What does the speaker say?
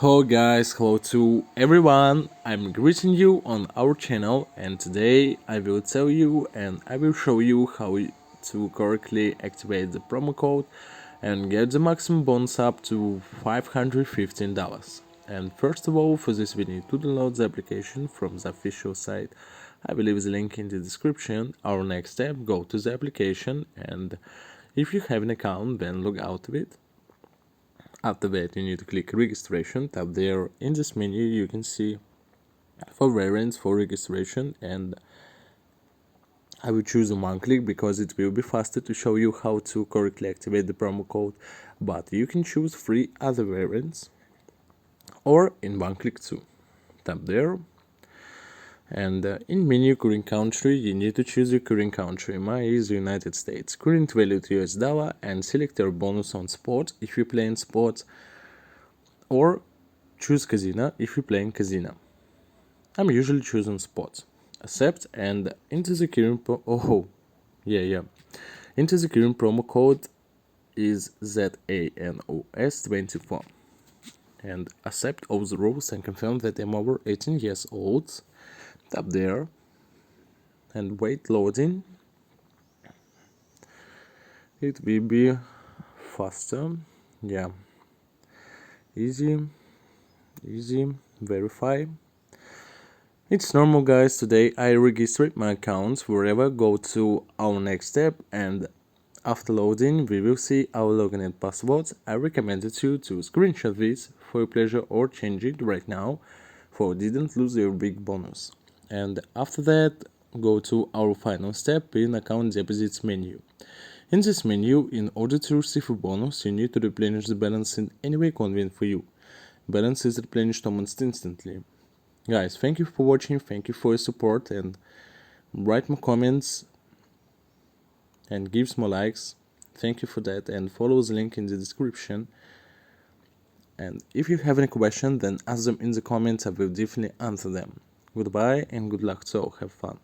Hello guys, hello to everyone. I'm greeting you on our channel, and today I will tell you and I will show you how to correctly activate the promo code and get the maximum bonus up to $515. And first of all, for this we need to download the application from the official site. I will leave the link in the description. Our next step, go to the application, and if you have an account, then log out of it. After that, you need to click registration. Tap there. In this menu you can see 4 variants for registration, and I will choose one click because it will be faster to show you how to correctly activate the promo code, but you can choose 3 other variants or in one click too. Tap there, and in menu current country you need to choose your current country. Mine is United States. Current value to US dollar, and select your bonus on sport if you play in sport, or choose casino if you play in casino. I'm usually choosing sport. Accept, and into the current into the current promo code is ZANOS24, and accept all the rules and confirm that I'm over 18 years old. Tap there and wait loading. It will be faster. Yeah, easy, verify. It's normal guys, today I registered my account. Wherever, go to our next step, and after loading we will see our login and password. I recommended you to screenshot this for your pleasure or change it right now for didn't lose your big bonus. And after that, go to our final step in account deposits menu. In this menu, in order to receive a bonus, you need to replenish the balance in any way convenient for you. Balance is replenished almost instantly. Guys, thank you for watching, thank you for your support, and write more comments and give more likes. Thank you for that, and follow the link in the description. And if you have any question, then ask them in the comments. I will definitely answer them. Goodbye and good luck to all. Have fun.